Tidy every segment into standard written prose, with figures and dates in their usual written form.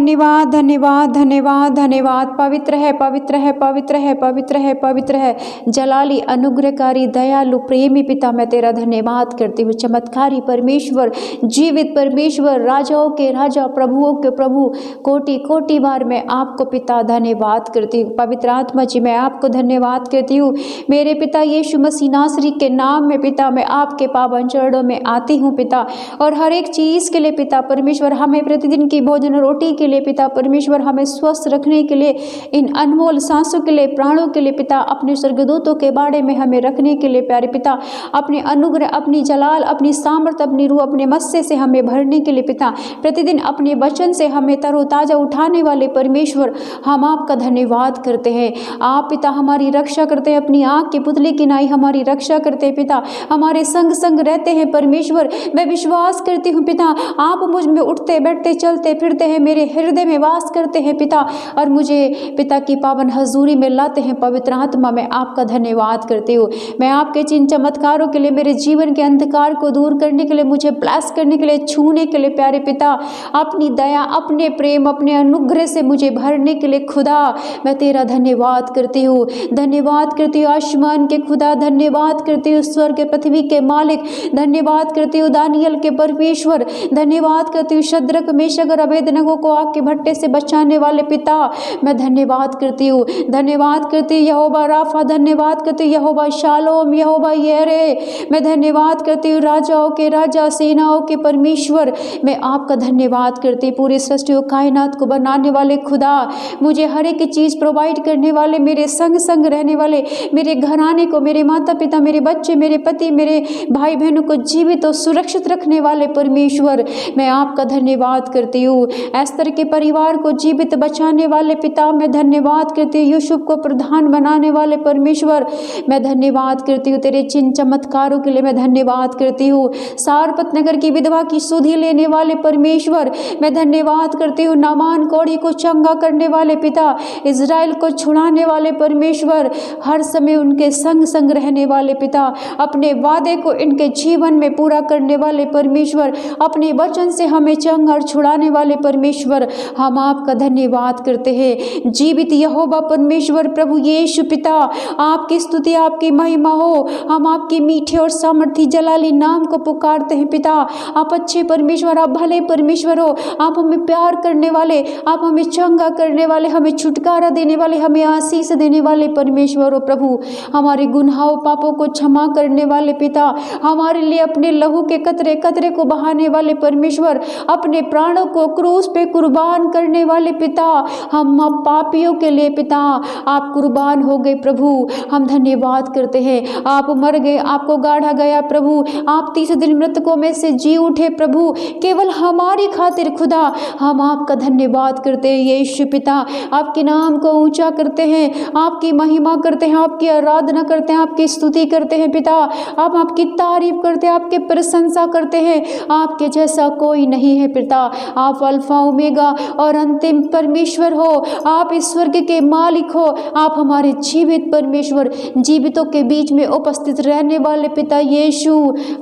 धन्यवाद धन्यवाद धन्यवाद धन्यवाद। पवित्र है पवित्र है पवित्र है पवित्र है पवित्र है। जलाली अनुग्रहकारी दयालु प्रेमी पिता, मैं तेरा धन्यवाद करती हूँ। चमत्कारी परमेश्वर, जीवित परमेश्वर, राजाओं के राजा, प्रभुओं के प्रभु, कोटि कोटि बार मैं आपको पिता धन्यवाद करती हूँ। पवित्र आत्मा जी, मैं आपको धन्यवाद करती हूँ। मेरे पिता यीशु मसीह नासरी के नाम में पिता मैं आपके पावन चरणों में आती हूँ पिता, और हर एक चीज़ के लिए पिता परमेश्वर, हमें प्रतिदिन की भोजन रोटी के लिए पिता परमेश्वर, हमें स्वस्थ रखने के लिए, इन अनमोल सांसों के लिए, प्राणों के लिए पिता, अपने स्वर्गदूतों के बाड़े में हमें रखने के लिए प्यारे पिता, अपने अनुग्रह, अपनी जलाल, अपनी सामर्थ, अपनी रूह, अपने मस्से से हमें भरने के लिए पिता, प्रतिदिन अपने वचन से हमें तरोताजा उठाने वाले परमेश्वर, हम आपका धन्यवाद करते हैं। आप पिता हमारी रक्षा करते हैं, अपनी आँख के पुतले की नाई हमारी रक्षा करते हैं पिता, हमारे संग संग रहते हैं परमेश्वर। मैं विश्वास करती हूँ पिता, आप मुझ में उठते बैठते चलते फिरते हैं, मेरे हृदय में वास करते हैं पिता, और मुझे पिता की पावन हजूरी में लाते हैं। पवित्र आत्मा, मैं आपका धन्यवाद करती हूँ। मैं आपके चिन्ह चमत्कारों के लिए, मेरे जीवन के अंधकार को दूर करने के लिए, मुझे ब्लेस करने के लिए, छूने के लिए प्यारे पिता, अपनी दया, अपने प्रेम, अपने अनुग्रह से मुझे भरने के लिए खुदा मैं तेरा धन्यवाद करती हूँ। धन्यवाद करती हूँ आसमान के खुदा, धन्यवाद करती हूँ स्वर्ग पृथ्वी के मालिक, धन्यवाद करती हूँ दानियल के परमेश्वर, धन्यवाद करती हूँ शद्रक मेशक और अबेदनगो को आग के भट्टे से बचाने वाले पिता, मैं धन्यवाद करती हूँ। धन्यवाद करती हूँ यहोवा राफा, धन्यवाद करती हूँ यहोवा शालोम, यहोवा येरे, मैं धन्यवाद करती हूँ राजाओं के राजा, सेनाओं के परमेश्वर, मैं आपका धन्यवाद करती हूँ। पूरी सृष्टि और कायनात को बनाने वाले खुदा, मुझे हर एक चीज़ प्रोवाइड करने वाले, मेरे संग संग रहने वाले, मेरे घराने को, मेरे माता पिता, मेरे बच्चे, मेरे पति, मेरे भाई बहनों को जीवित और सुरक्षित रखने वाले परमेश्वर, मैं आपका धन्यवाद करती हूँ। एस्तर के परिवार को जीवित बचाने वाले पिता, मैं धन्यवाद करती हूँ। यूसुफ को प्रधान बनाने वाले परमेश्वर, मैं धन्यवाद करती हूँ। तेरे चिन्ह चमत्कारों के लिए मैं धन्यवाद करती हूँ। सारपत नगर की विधवा की सुधि लेने वाले परमेश्वर, मैं धन्यवाद करती हूँ। नामान कोढ़ी को चंगा करने वाले पिता, इज़राइल को छुड़ाने वाले परमेश्वर, हर समय उनके संग संग रहने वाले पिता, अपने वादे को इनके जीवन में पूरा करने वाले परमेश्वर, अपने वचन से हमें चंगा और छुड़ाने वाले परमेश्वर, हम आपका धन्यवाद करते हैं। जीवित यहोवा परमेश्वर प्रभु यीशु पिता, आपकी स्तुति, आपकी महिमा हो। हम आपके मीठे और सामर्थी जलाली नाम को पुकारते हैं पिता। आप अच्छे परमेश्वर, आप भले परमेश्वर हो, आप हमें प्यार करने वाले, आप हमें चंगा करने वाले, हमें छुटकारा देने वाले, हमें आशीष देने वाले परमेश्वर हो प्रभु। हमारे गुनाहों पापों को क्षमा करने वाले पिता, हमारे लिए अपने लहू के कतरे कतरे को बहाने वाले परमेश्वर, अपने प्राणों को क्रूस पे कुर्बान करने वाले पिता, हम पापियों के लिए पिता आप कुर्बान हो गए प्रभु। हम धन्यवाद करते हैं। आप मर गए, आपको गाड़ा गया प्रभु, आप तीसरे दिन मृतकों में से जी उठे प्रभु, केवल हमारी खातिर खुदा। हम आपका धन्यवाद करते हैं यीशु पिता, आपके नाम को ऊंचा करते हैं, आपकी महिमा करते हैं, आपकी आराधना करते हैं, आपकी स्तुति करते हैं पिता। आप आपकी तारीफ करते हैं, आपकी प्रशंसा करते हैं। आपके जैसा कोई नहीं है पिता। आप अल्फा ओमेगा और अंतिम परमेश्वर हो, आप इस स्वर्ग के मालिक हो, आप हमारे जीवित परमेश्वर, जीवितों के बीच में उपस्थित रहने वाले पिता यीशु,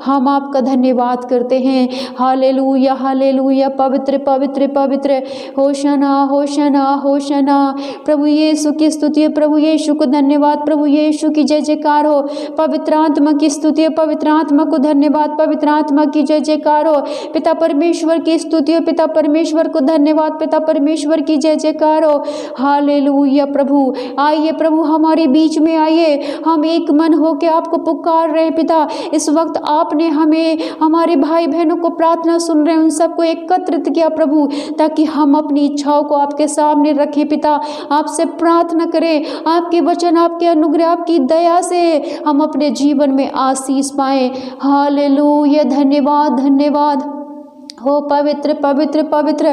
हम आपका धन्यवाद करते हैं। हालेलुया हालेलुया, पवित्र पवित्र पवित्र, होशना होशना होशना। प्रभु यीशु की स्तुति है, प्रभु यीशु को धन्यवाद, प्रभु यीशु की जय जयकार हो। पवित्र आत्मा की स्तुति है, पवित्र आत्मा को धन्यवाद, पवित्र आत्मा की जय जयकार हो। पिता परमेश्वर की स्तुति हो, पिता परमेश्वर को धन्यवाद, पिता परमेश्वर की जय जयकार हो। हालेलुया प्रभु, आइए प्रभु हमारे बीच में आइए, हम एक मन होकर आपको पुकार रहे हैं पिता। इस वक्त आपने हमें, हमारे भाई बहनों को प्रार्थना सुन रहे हैं, उन सबको एकत्रित किया प्रभु, ताकि हम अपनी इच्छाओं को आपके सामने रखें पिता, आपसे प्रार्थना करें, आपके वचन, आपके अनुग्रह, आपकी दया से हम अपने जीवन में आशीष पाएं। हालेलुया, धन्यवाद धन्यवाद हो पवित्र पवित्र पवित्र,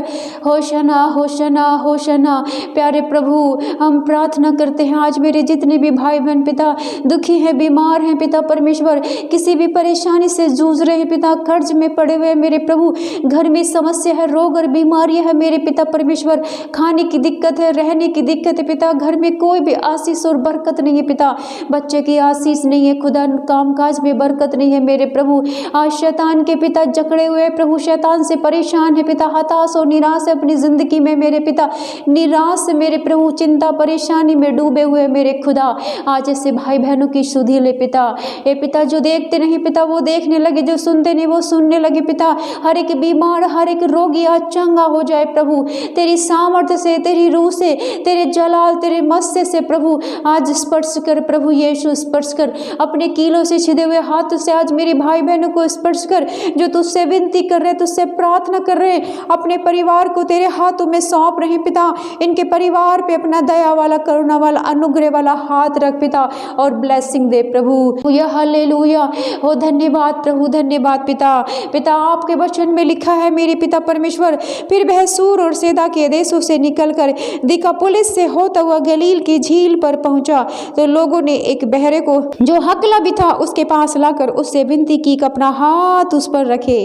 होशना होशना होशना। प्यारे प्रभु, हम प्रार्थना करते हैं, आज मेरे जितने भी भाई बहन पिता दुखी हैं, बीमार हैं पिता परमेश्वर, किसी भी परेशानी से जूझ रहे हैं पिता, कर्ज में पड़े हुए हैं मेरे प्रभु, घर में समस्या है, रोग और बीमारियां है मेरे पिता परमेश्वर, खाने की दिक्कत है, रहने की दिक्कत है पिता, घर में कोई भी आशीष और बरकत नहीं है पिता, बच्चे की आशीष नहीं है खुदा, कामकाज में बरकत नहीं है मेरे प्रभु। आज शैतान के पिता जकड़े हुए प्रभु, शैतान थकान से परेशान है पिता, हताश और निराश है अपनी ज़िंदगी में मेरे पिता, निराश मेरे प्रभु, चिंता परेशानी में डूबे हुए मेरे खुदा, आज ऐसे भाई बहनों की सुधि ले पिता। ये पिता जो देखते नहीं पिता वो देखने लगे, जो सुनते नहीं वो सुनने लगे पिता। हर एक बीमार, हर एक रोगी आज चंगा हो जाए प्रभु, तेरी सामर्थ्य से, तेरी रूह से, तेरे जलाल, तेरे मस्से से प्रभु आज स्पर्श कर प्रभु यीशु, स्पर्श कर अपने कीलों से छिदे हुए हाथों से आज मेरे भाई बहनों को स्पर्श कर, जो तुझसे विनती कर रहे, तुझसे प्रार्थना कर रहे, अपने परिवार को तेरे हाथों में सौंप रहे पिता। इनके परिवार पे अपना दया वाला, करुणा वाला, अनुग्रह वाला हाथ रख पिता और ब्लेसिंग दे प्रभु। यह हालेलुया हो, धन्यवाद प्रभु, धन्यवाद पिता। पिता आपके वचन में लिखा है मेरे पिता परमेश्वर, फिर वह सूर और सैदा के देशों से निकलकर दिकापुलिस से होता हुआ गलील की झील पर पहुंचा, तो लोगों ने एक बहरे को जो हकला भी था उसके पास लाकर उससे विनती की कि अपना हाथ उस पर रखे।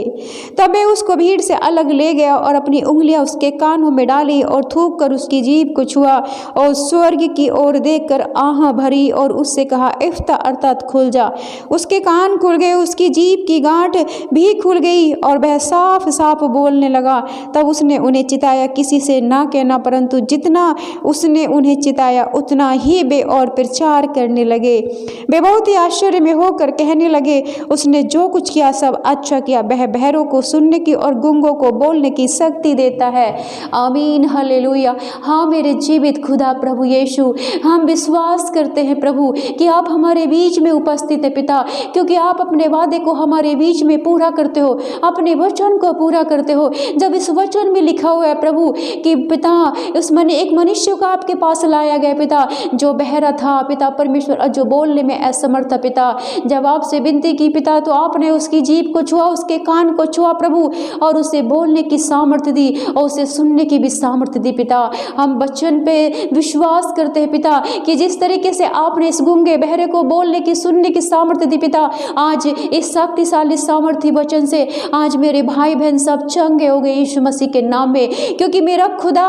तब वह उसको भीड़ से अलग ले गया और अपनी उंगलियां उसके कानों में डाली और थूक कर उसकी जीभ को छुआ और स्वर्ग की ओर देखकर आह भरी और उससे कहा, इफ्ता अर्थात खुल जा। उसके कान खुल गए, उसकी जीभ की गांठ भी खुल गई और वह साफ साफ बोलने लगा। तब उसने उन्हें चिताया, किसी से ना कहना, परंतु जितना उसने उन्हें चिताया उतना ही वे और प्रचार करने लगे। वे बहुत ही आश्चर्य में होकर कहने लगे, उसने जो कुछ किया सब अच्छा किया। वह बहरों को सुनने की और गूंगों को बोलने की शक्ति देता है। आमीन, हालेलुया। हाँ मेरे जीवित खुदा प्रभु यीशु, हम विश्वास करते हैं प्रभु कि आप हमारे बीच में उपस्थित है पिता, क्योंकि आप अपने वादे को हमारे बीच में पूरा करते हो, अपने वचन को पूरा करते हो। जब इस वचन में लिखा हुआ है प्रभु कि पिता उस एक मनुष्य को आपके पास लाया गया पिता, जो बहरा था पिता परमेश्वर और जो बोलने में असमर्थ था पिता, जब आपसे विनती की पिता तो आपने उसकी जीभ को छुआ, उसके कान को छुआ प्रभु और उसे बोलने की सामर्थ्य दी और उसे सुनने की भी सामर्थ्य दी पिता। हम वचन पे विश्वास करते हैं पिता कि जिस तरीके से आपने इस गूंगे बहरे को बोलने की, सुनने की सामर्थ्य दी पिता, आज इस शक्तिशाली सामर्थ्य वचन से आज मेरे भाई बहन सब चंगे हो गए यीशु मसीह के नाम में। क्योंकि मेरा खुदा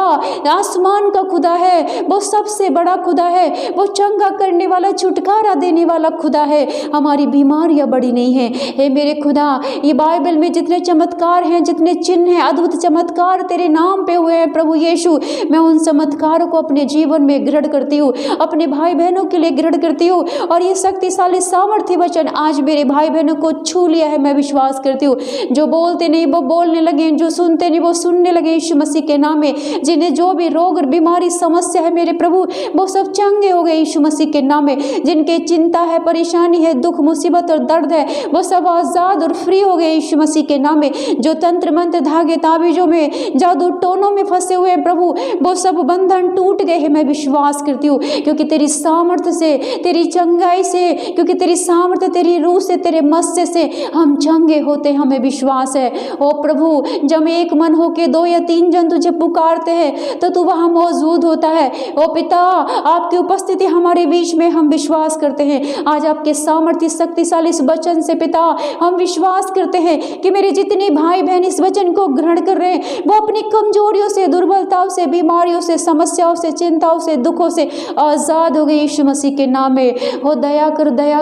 आसमान का खुदा है, वो सबसे बड़ा खुदा है, वो चंगा करने वाला, छुटकारा देने वाला खुदा है। हमारी बीमारियां बड़ी नहीं है। हे मेरे खुदा, ये बाइबल में जितने चमत्कार हैं, जितने चिन्ह हैं, अद्भुत चमत्कार तेरे नाम पे हुए हैं प्रभु यीशु, मैं उन चमत्कारों को अपने जीवन में ग्रहण करती हूँ, अपने भाई बहनों के लिए ग्रहण करती हूँ। और ये शक्तिशाली सामर्थ्य वचन आज मेरे भाई बहनों को छू लिया है। मैं विश्वास करती हूँ, जो बोलते नहीं वो बोलने लगे, जो सुनते नहीं वो सुनने लगे यीशु मसीह के नाम में। जिन्हें जो भी रोग और बीमारी समस्या है मेरे प्रभु, वो सब चंगे हो गए यीशु मसीह के नाम में। जिनके चिंता है, परेशानी है, दुख मुसीबत और दर्द है, वो सब आजाद और फ्री हो गए यीशु मसीह के नाम में। जो तंत्र मंत्र, धागे, ताबीजों में, जादू टोनों में फंसे हुए हैं प्रभु, वो सब बंधन टूट गए हैं। मैं विश्वास करती हूँ क्योंकि तेरी सामर्थ्य से, तेरी चंगाई से, क्योंकि तेरी सामर्थ्य, तेरी रूह से, तेरे मस्से से हम चंगे होते, हमें विश्वास है। ओ प्रभु, जब एक मन होके 2 या 3 जन तुझे पुकारते हैं तो तू वहाँ मौजूद होता है। ओ पिता, आपकी उपस्थिति हमारे बीच में हम विश्वास करते हैं। आज आपके सामर्थ्य शक्तिशाली इस वचन से पिता हम विश्वास करते हैं कि मेरे जितने भाई बहन इस वचन को ग्रहण कर रहे हैं वो अपनी कमजोरियों से, दुर्बलताओं से, बीमारियों से, समस्याओं से, चिंताओं से, दुखों से आजाद हो गए यीशु मसीह के नाम में। हो दया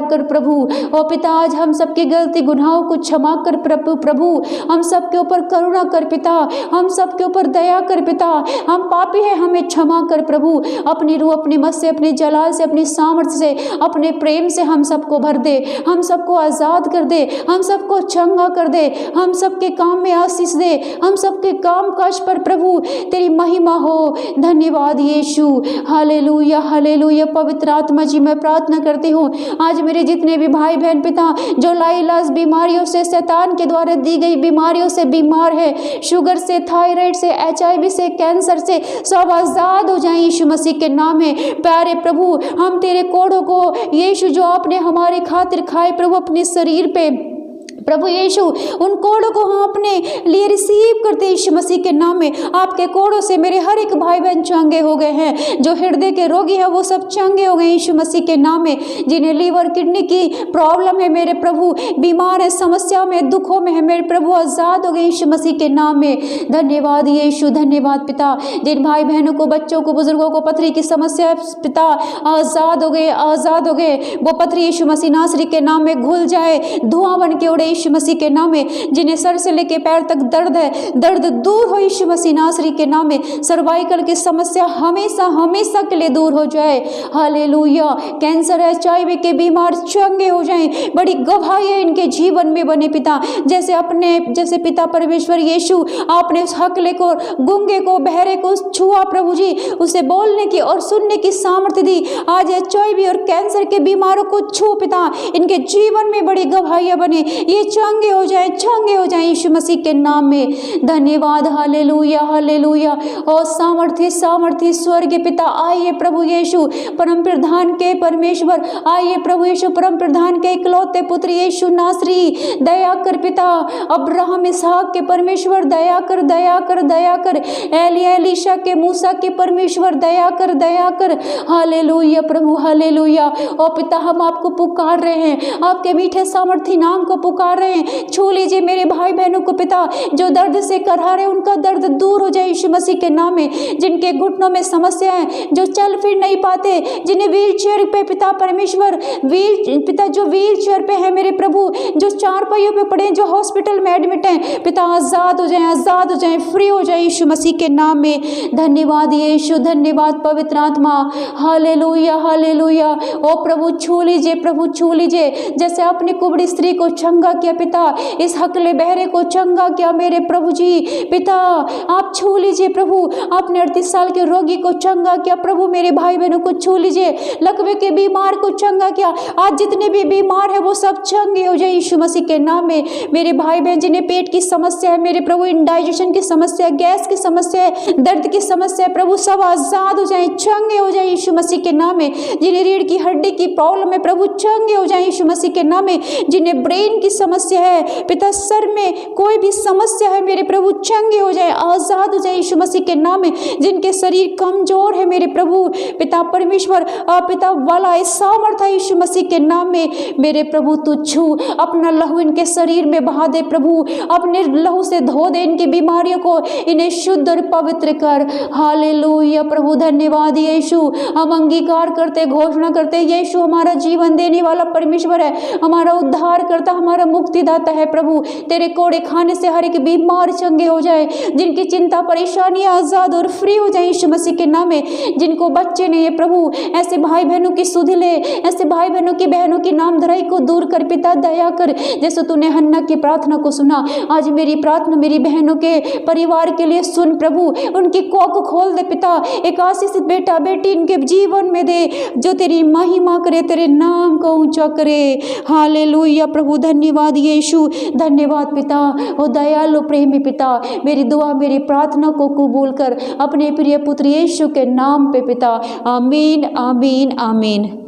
कर प्रभु। ओ पिता, आज हम सबकी गलती गुनाहों को क्षमा कर प्रभु, हम सबके ऊपर करुणा कर पिता, हम सबके ऊपर दया कर पिता। हम पापी हैं, हमें क्षमा कर प्रभु। अपनी रूह, अपनी मत से, अपने जलाल से, अपनी सामर्थ्य से, अपने प्रेम से हम सबको भर दे, हम सबको आजाद कर दे, हम सबको चंगा कर दे, हम सबके काम में आशीष दे, हम सबके काम काज पर प्रभु तेरी महिमा हो। धन्यवाद यीशु, हालेलुया, हालेलुया। पवित्र आत्मा जी, मैं प्रार्थना करती हूँ आज मेरे जितने भी भाई बहन पिता जो लाइलाज बीमारियों से, शैतान के द्वारा दी गई बीमारियों से बीमार है, शुगर से, थायराइड से, HIV से, कैंसर से, सब आजाद हो जाए यीशु मसीह के नाम में। प्यारे प्रभु, हम तेरे कोड़ों को यीशु जो आपने हमारे खातिर खाए प्रभु अपने शरीर पे, प्रभु यीशु उन कोड़ों को हम अपने लिए रिसीव करते हैं यीशु मसीह के नाम में। आपके कोड़ों से मेरे हर एक भाई बहन चंगे हो गए हैं। जो हृदय के रोगी हैं वो सब चंगे हो गए यीशु मसीह के नाम में। जिन्हें लीवर, किडनी की प्रॉब्लम है मेरे प्रभु, बीमार है, समस्या में, दुखों में है मेरे प्रभु, आजाद हो गए यीशु मसीह के नाम में। धन्यवाद यीशु, धन्यवाद पिता। जिन भाई बहनों को, बच्चों को, बुजुर्गों को पथरी की समस्या पिता, आजाद हो गए, आजाद हो गए। वो पथरी यीशु मसीह नासरी के नाम में घुल जाए, धुआं बन के उड़े यीशु मसीह के नाम में। जिन्हें सर से लेके पैर तक दर्द है, दर्द दूर हो यीशु मसीह नासरी के नाम में। सर्वाइकल की समस्या हमेशा हमेशा के लिए दूर हो जाए। हालेलुया। कैंसर, HIV के बीमार चंगे हो जाएं। बड़ी गवाही इनके जीवन में बने पिता। जैसे पिता परमेश्वर यीशु आपने उस हकले को, गूंगे को, बहरे को छुआ प्रभु जी, उसे बोलने की और सुनने की सामर्थ्य दी। आज HIV और कैंसर के बीमारों को छू पिता, इनके जीवन में बड़ी गवाहियां बने, ये चंगे हो जाए, चंगे हो जाए यीशु मसीह के नाम में। धन्यवाद। Hallelujah, hallelujah. और सामर्थ्य सामर्थ्य स्वर्ग पिता आइए प्रभु यीशु, परम प्रधान के परमेश्वर आइए प्रभु यीशु, परम प्रधान के इकलौते पुत्र यीशु नासरी, दया कर पिता। अब्राहम इसहाक के परमेश्वर दया कर, दया कर, दया कर। एलीशा के, मूसा के परमेश्वर दया कर, दया कर। हालेलुया प्रभु, हालेलुया। ओ पिता, हम आपको पुकार रहे हैं, आपके मीठे सामर्थी नाम को पुकार रहे हैं। छू लीजिए मेरे भाई बहनों को पिता, जो दर्द से करहा रहे, उनका दर्द दूर हो जाए यीशु मसीह के नाम में। जिनके घुटनों में समस्या है, जो चल फिर नहीं पाते, जिन्हें व्हील चेयर पे पिता परमेश्वर, जो व्हील चेयर पे है मेरे प्रभु, जो चारपाइयों पे पड़े, जो हॉस्पिटल में एडमिट हैं पिता, आजाद हो जाए, आजाद हो जाए, फ्री हो जाए यीशु मसीह के नाम में। धन्यवाद यीशु, धन्यवाद पवित्र आत्मा। Hallelujah, hallelujah. ओ प्रभु छू लीजिए, प्रभु छू लीजिए। जैसे आपने कुबड़ी स्त्री को चंगा किया पिता, इस हकले बहरे को चंगा किया मेरे प्रभु जी पिता, आप छू लीजिए प्रभु। आपने 38 साल के रोगी को चंगा किया प्रभु, मेरे भाई बहनों को छू लीजिए। लकवे के बीमार को चंगा किया, आज जितने भी बीमार है वो सब चंगे हो जाए यीशु मसीह के नाम में। मेरे भाई बहन जिन्हें पेट की समस्या है मेरे प्रभु, इंडाइजेशन की समस्या, गैस की समस्या है, दर्द की समस्या है प्रभु, सब आजाद हो जाए, चंगे हो जाए यीशु मसीह के नाम में। जिन्हें रीढ़ की हड्डी की प्रॉब्लम है प्रभु, चंगे हो जाए यीशु मसीह के नाम में। जिन्हें ब्रेन की समस्या है पिता, सर में कोई भी समस्या है मेरे प्रभु, चंगे हो जाए, आजाद हो जाए यीशु मसीह के नाम में। जिनके शरीर कमजोर है मेरे प्रभु पिता परमेश्वर, पिता वाला सामर्थ्य यीशु मसीह के नाम में मेरे प्रभु, तू छू, अपना लहू इनके शरीर में बहा दे प्रभु, अपने लहू से धो दे इनकी बीमारियों को, इन्हें शुद्ध और पवित्र कर। हालेलुया प्रभु, धन्यवाद यीशु। हम अंगीकार करते, घोषणा करते, यीशु हमारा जीवन देने वाला परमेश्वर है, हमारा उद्धार करता, हमारा मुक्तिदाता है प्रभु। तेरे कोड़े खाने से हर एक बीमार चंगे हो जाए, जिनकी चिंता परेशानी आजाद और फ्री हो जाए यीशु मसीह के नाम में। जिनको बच्चे नहीं है प्रभु, ऐसे भाई बहनों की सुध ले, ऐसे भाई बहनों की, बहनों की नामधराई को दूर कर पिता, दया कर। जैसे तूने हन्ना की प्रार्थना को सुना, आज मेरी प्रार्थना मेरी बहनों के परिवार के लिए सुन प्रभु, उनकी कोख खोल दे पिता, एक आशीषित बेटा बेटी इनके जीवन में दे, जो तेरी महिमा करे, तेरे नाम को ऊंचा करे। हालेलुया प्रभु, धन्यवाद यीशु, धन्यवाद पिता। ओ दयालु प्रेमी पिता, मेरी दुआ, मेरी प्रार्थना को कबूल कर अपने प्रिय पुत्र यीशु के नाम पे पिता। आमीन, आमीन, आमीन।